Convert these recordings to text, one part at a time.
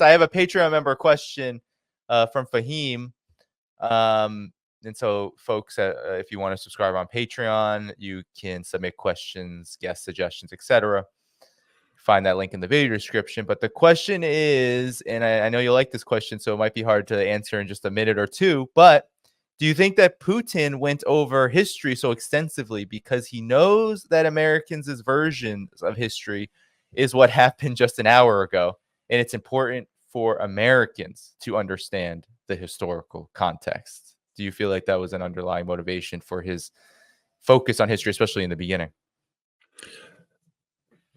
I have a Patreon member question from Fahim. And so, folks, if you want to subscribe on Patreon, you can submit questions, guest suggestions, etc. Find that link in the video description. But the question is, and I know you like this question, so it might be hard to answer in just a minute or two, but do you think that Putin went over history so extensively because he knows that Americans' versions of history is what happened just an hour ago, and it's important for Americans to understand the historical context? Do you feel like that was an underlying motivation for his focus on history, especially in the beginning?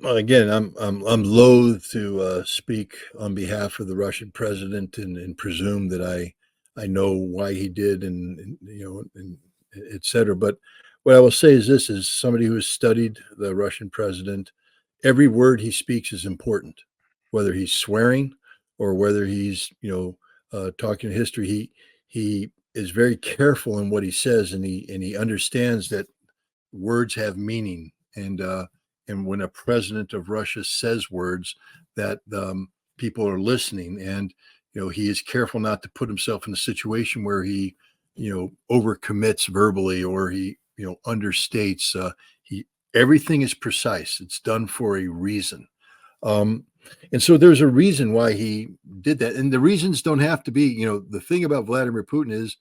Well, again, I'm loath to speak on behalf of the Russian president and presume that I know why he did and et cetera. But what I will say is this: is somebody who has studied the Russian president, every word he speaks is important, whether he's swearing or whether he's talking history. He is very careful in what he says, and he understands that words have meaning, and when a president of Russia says words, that people are listening, and he is careful not to put himself in a situation where he overcommits verbally or he understates. Everything is precise. It's done for a reason. And so there's a reason why he did that. And the reasons don't have to be, the thing about Vladimir Putin is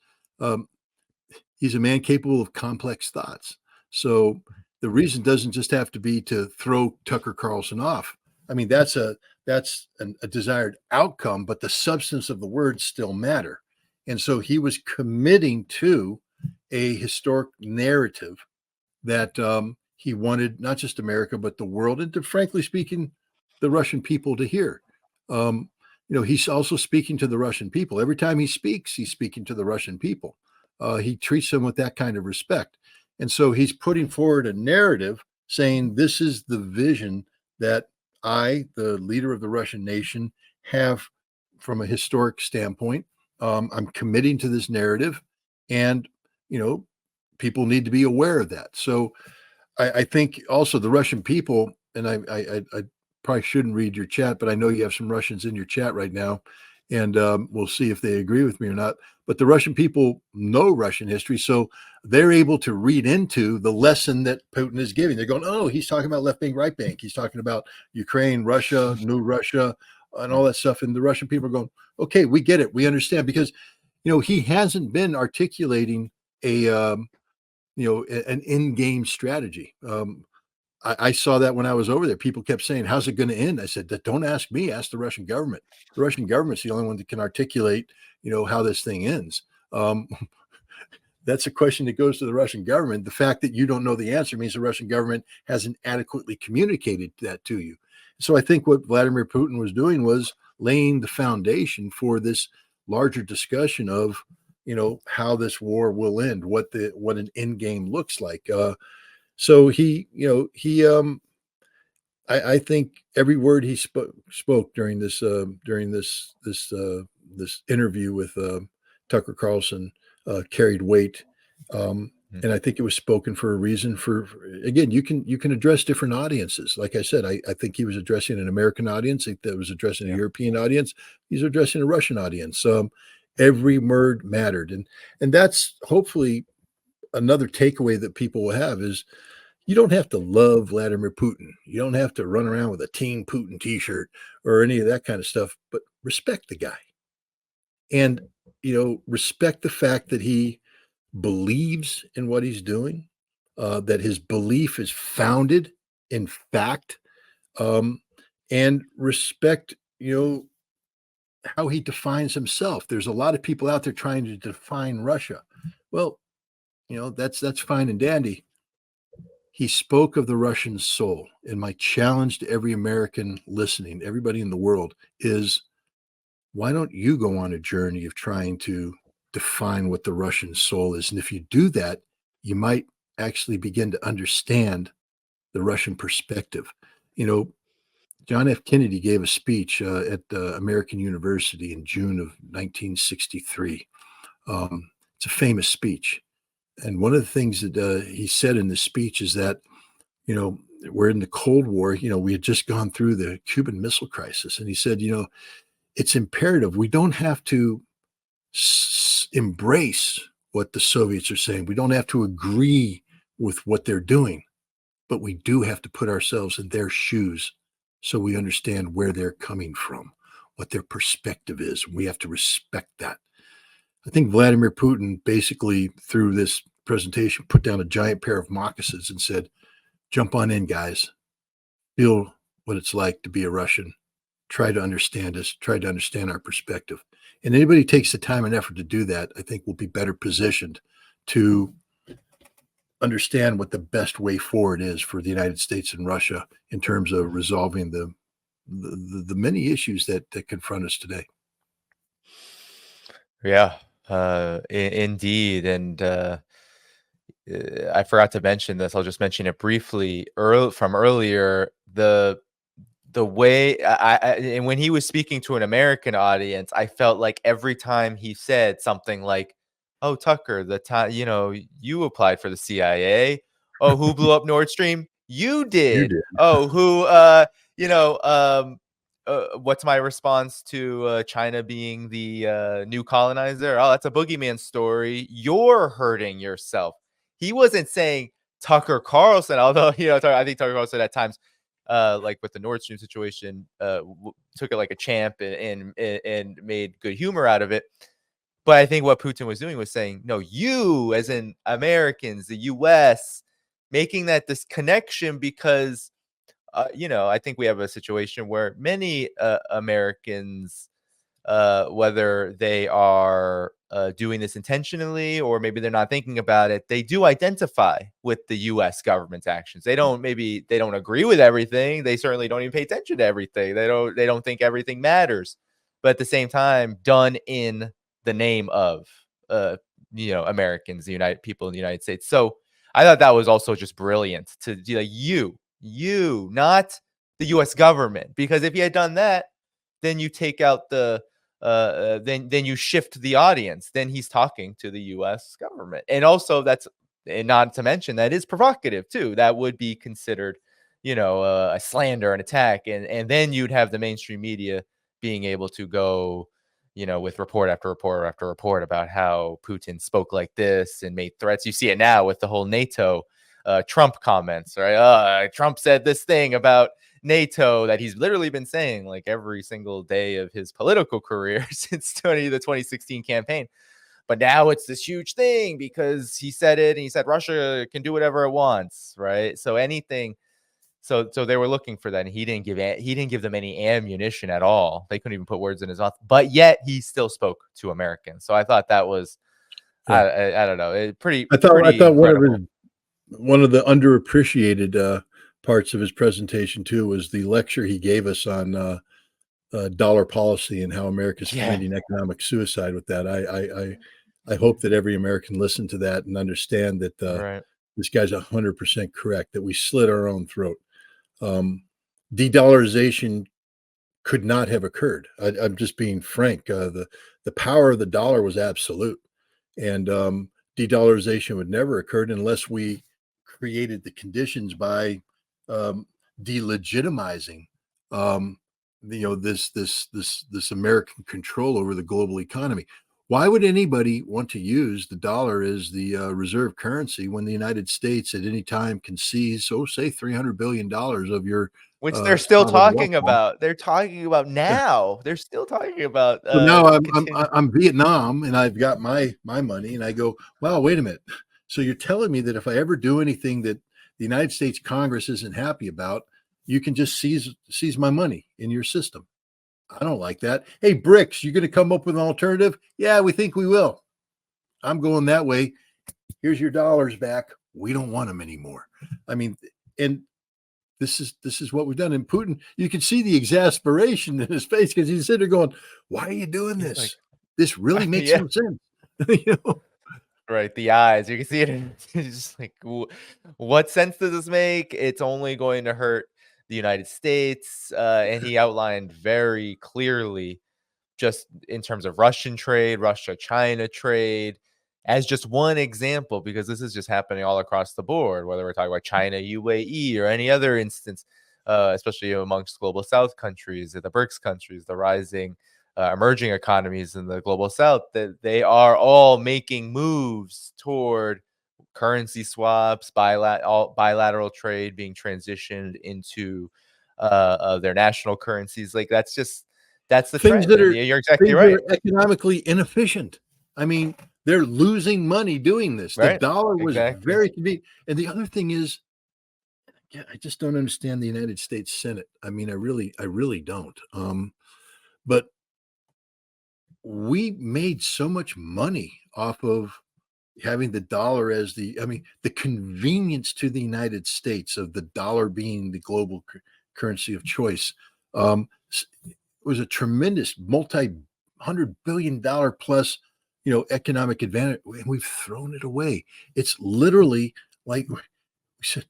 he's a man capable of complex thoughts. So the reason doesn't just have to be to throw Tucker Carlson off. I mean, that's a desired outcome, but the substance of the words still matter. And so he was committing to a historic narrative that he wanted not just America, but the world, and to, frankly speaking, the Russian people to hear. He's also speaking to the Russian people. Every time he speaks, he's speaking to the Russian people. He treats them with that kind of respect. And so he's putting forward a narrative saying, this is the vision that I, the leader of the Russian nation, have from a historic standpoint. I'm committing to this narrative, and, people need to be aware of that. So I think also the Russian people, and I probably shouldn't read your chat, but I know you have some Russians in your chat right now, and we'll see if they agree with me or not. But the Russian people know Russian history, so they're able to read into the lesson that Putin is giving. They're going, oh, he's talking about left bank, right bank. He's talking about Ukraine, Russia, new Russia, and all that stuff. And the Russian people are going, okay, we get it. We understand, because, he hasn't been articulating an in-game strategy. I saw that when I was over there. People kept saying, how's it going to end? I said, don't ask me, ask the Russian government. The Russian government's the only one that can articulate, how this thing ends. That's a question that goes to the Russian government. The fact that you don't know the answer means the Russian government hasn't adequately communicated that to you. So I think what Vladimir Putin was doing was laying the foundation for this larger discussion of, how this war will end, what an end game looks like. So I think every word he spoke during this interview with Tucker Carlson carried weight, and I think it was spoken for a reason. Again, you can address different audiences. Like I said, I think he was addressing an American audience. That was addressing a European audience. He's addressing a Russian audience. Every word mattered, and that's hopefully another takeaway that people will have is, you don't have to love Vladimir Putin. You don't have to run around with a Team Putin t-shirt or any of that kind of stuff, but respect the guy. And, respect the fact that he believes in what he's doing, that his belief is founded in fact, and respect, how he defines himself. There's a lot of people out there trying to define Russia. Well, that's fine and dandy. He spoke of the Russian soul. And my challenge to every American listening, everybody in the world, is, why don't you go on a journey of trying to define what the Russian soul is? And if you do that, you might actually begin to understand the Russian perspective. John F. Kennedy gave a speech at American University in June of 1963. It's a famous speech. And one of the things that he said in the speech is that, we're in the Cold War. We had just gone through the Cuban Missile Crisis. And he said, it's imperative. We don't have to embrace what the Soviets are saying. We don't have to agree with what they're doing, but we do have to put ourselves in their shoes so we understand where they're coming from, what their perspective is. We have to respect that. I think Vladimir Putin basically, through this presentation, put down a giant pair of moccasins and said, jump on in, guys. Feel what it's like to be a Russian. Try to understand us. Try to understand our perspective. And anybody who takes the time and effort to do that, I think will be better positioned to understand what the best way forward is for the United States and Russia in terms of resolving the many issues that confront us today. Yeah, indeed. And I forgot to mention this. I'll just mention it briefly. From earlier, the way and when he was speaking to an American audience, I felt like every time he said something like, "Oh, Tucker, the time you applied for the CIA. Oh, who blew up Nord Stream? You You did. did. Oh, who what's my response to China being the new colonizer? Oh, that's a boogeyman story. You're hurting yourself." He wasn't saying Tucker Carlson, although I think Tucker Carlson at times, like with the Nord Stream situation, took it like a champ and made good humor out of it. But I think what Putin was doing was saying, no, you, as in Americans, the U.S., making that this connection because I think we have a situation where many Americans, whether they are doing this intentionally or maybe they're not thinking about it, they do identify with the U.S. government's actions. They don't agree with everything. They certainly don't even pay attention to everything. They don't think everything matters. But at the same time, done in the name of Americans, the United people in the United States. So I thought that was also just brilliant to do, like, you, not the U.S. government, because if you had done that, then you take out then you shift the audience. Then he's talking to the U.S. government, and also and not to mention that is provocative too. That would be considered, a slander, an attack, and then you'd have the mainstream media being able to go, with report after report after report about how Putin spoke like this and made threats. You see it now with the whole NATO Trump comments, right? Trump said this thing about NATO that he's literally been saying like every single day of his political career since the 2016 campaign. But now it's this huge thing because he said it, and he said Russia can do whatever it wants, right? So anything. So they were looking for that, and he didn't give them any ammunition at all. They couldn't even put words in his mouth, but yet he still spoke to Americans. So I thought that was, Yeah. I don't know, pretty I thought incredible. one of the underappreciated parts of his presentation too was the lecture he gave us on dollar policy and how America's finding economic suicide with that. I hope that every American listened to that and understand that Right. this guy's 100% correct, that we slit our own throat. De-dollarization could not have occurred. I'm just being frank. The power of the dollar was absolute, and de-dollarization would never occurred unless we created the conditions by delegitimizing this American control over the global economy. Why would anybody want to use the dollar as the reserve currency when the United States at any time can seize, say, $300 billion of your Which they're still sovereign wealth talking about. They're talking about Yeah. now. They're still talking about So now continue. I'm Vietnam, and I've got my money, and I go, wow, wait a minute. So you're telling me that if I ever do anything that the United States Congress isn't happy about, you can just seize my money in your system? I don't like that. Hey, BRICS, you going to come up with an alternative? Yeah, we think we will. I'm going that way. Here's your dollars back. We don't want them anymore. I mean, and this is what we've done. And Putin, you can see the exasperation in his face because he's sitting there going, "Why are you doing He's this? like, This really makes yeah, no sense." you know? right. The eyes, you can see it. It's just like, what sense does this make? It's only going to hurt the United States. And he outlined very clearly, just in terms of Russian trade, Russia-China trade, as just one example, because this is just happening all across the board, whether we're talking about China, UAE, or any other instance, especially amongst global South countries, the BRICS countries, the rising emerging economies in the global south, that they are all making moves toward currency swaps, bilateral trade being transitioned into their national currencies. Like that's the Things trend. that And are you're exactly things that right. are economically inefficient. I mean, they're losing money doing this. The Right. dollar was Exactly. very convenient. And the other thing is, yeah, I just don't understand the United States Senate. I mean, I really don't. But we made so much money off of having the dollar as I mean, the convenience to the United States of the dollar being the global currency of choice was a tremendous multi-$100 billion plus, economic advantage, and we've thrown it away. It's literally like we said,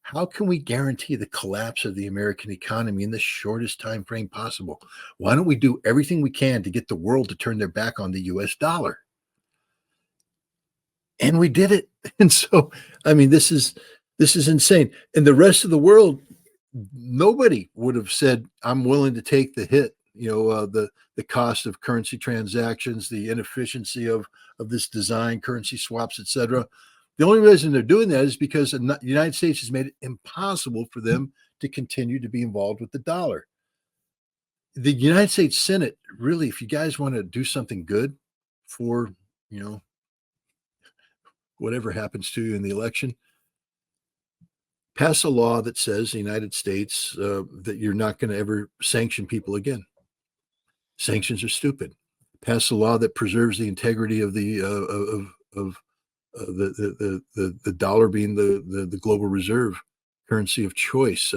how can we guarantee the collapse of the American economy in the shortest time frame possible? Why don't we do everything we can to get the world to turn their back on the US dollar? And we did it. And so, I mean, this is insane. And the rest of the world, nobody would have said, "I'm willing to take the hit." The cost of currency transactions, the inefficiency of this design, currency swaps, etc. The only reason they're doing that is because the United States has made it impossible for them to continue to be involved with the dollar. The United States Senate, really, if you guys want to do something good for, you know, whatever happens to you in the election, pass a law that says the United States that you're not going to ever sanction people again. Sanctions are stupid. Pass a law that preserves the integrity of the dollar being the global reserve currency of choice.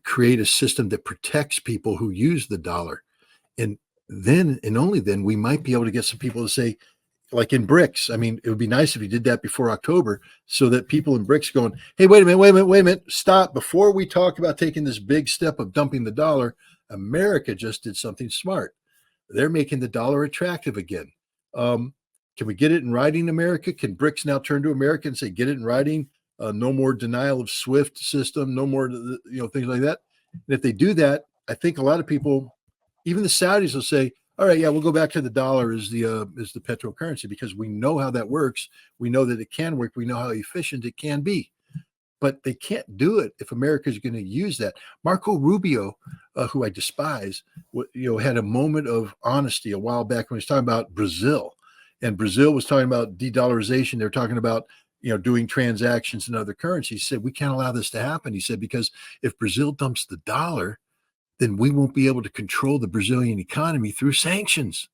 Create a system that protects people who use the dollar, and then and only then we might be able to get some people to say, like in BRICS. I mean, it would be nice if you did that before October, so that people in BRICS going, "Hey, wait a minute, stop! Before we talk about taking this big step of dumping the dollar, America just did something smart. They're making the dollar attractive again. Um, can we get it in writing, America? Can BRICS now turn to America and say, get it in writing? No more denial of SWIFT system, no more, things like that. And if they do that, I think a lot of people, even the Saudis, will say, all right, yeah, we'll go back to the dollar as the petrol currency, because we know how that works. We know that it can work. We know how efficient it can be. But they can't do it if America is going to use that. Marco Rubio, who I despise, had a moment of honesty a while back when he was talking about Brazil, and Brazil was talking about de-dollarization. They were talking about doing transactions in other currencies. He said we can't allow this to happen. He said because if Brazil dumps the dollar, then we won't be able to control the Brazilian economy through sanctions.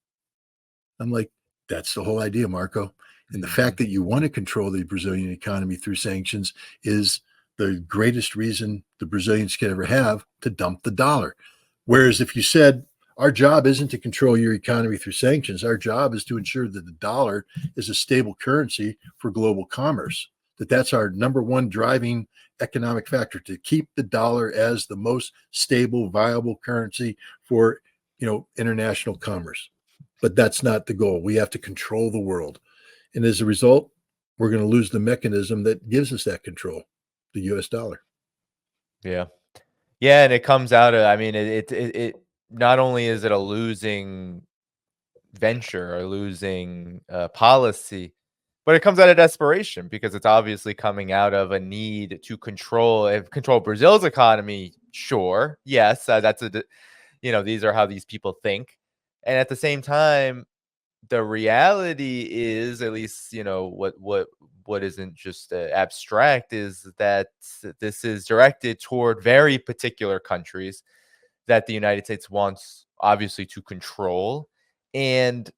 I'm like, that's the whole idea, Marco. And the fact that you want to control the Brazilian economy through sanctions is the greatest reason the Brazilians could ever have to dump the dollar. Whereas if you said, our job isn't to control your economy through sanctions, our job is to ensure that the dollar is a stable currency for global commerce, that's our number one driving economic factor, to keep the dollar as the most stable, viable currency for international commerce. But that's not the goal. We have to control the world. And as a result, we're going to lose the mechanism that gives us that control, the US dollar. Yeah. Yeah, and it comes out of, I mean, it not only is it a losing venture or losing policy, but it comes out of desperation because it's obviously coming out of a need to control Brazil's economy. Sure, yes, these are how these people think, and at the same time, the reality is, at least what isn't just abstract, is that this is directed toward very particular countries that the United States wants, obviously, to control, and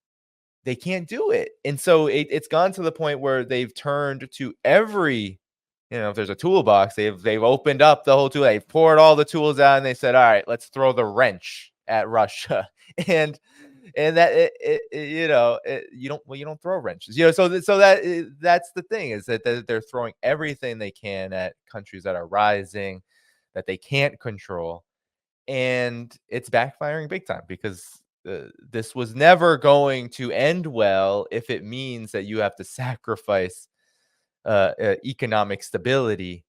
they can't do it. And so it's gone to the point where they've turned to every, if there's a toolbox, they've opened up the whole tool, they've poured all the tools out, and they said, all right, let's throw the wrench at Russia. And that you don't throw wrenches, that's the thing, is that they're throwing everything they can at countries that are rising, that they can't control, and it's backfiring big time, because this was never going to end well if it means that you have to sacrifice economic stability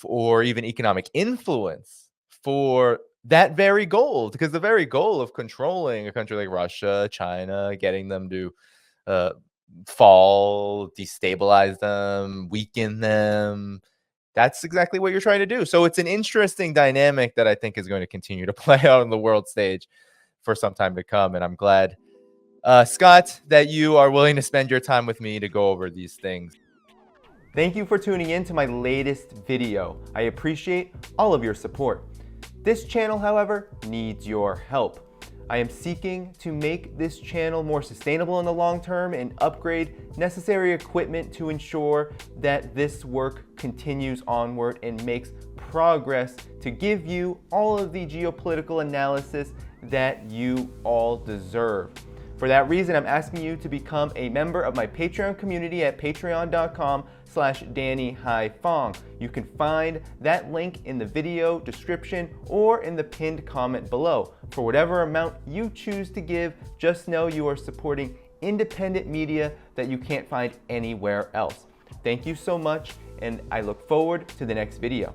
or even economic influence for that very goal, because the very goal of controlling a country like Russia, China, getting them to uh, fall, destabilize them, weaken them, that's exactly what you're trying to do. So it's an interesting dynamic that I think is going to continue to play out on the world stage for some time to come. And I'm glad, Scott, that you are willing to spend your time with me to go over these things. Thank you for tuning in to my latest video. I appreciate all of your support. This channel, however, needs your help. I am seeking to make this channel more sustainable in the long term and upgrade necessary equipment to ensure that this work continues onward and makes progress to give you all of the geopolitical analysis that you all deserve. For that reason, I'm asking you to become a member of my Patreon community at patreon.com/DannyDhaiphong. You can find that link in the video description or in the pinned comment below. For whatever amount you choose to give, just know you are supporting independent media that you can't find anywhere else. Thank you so much, and I look forward to the next video.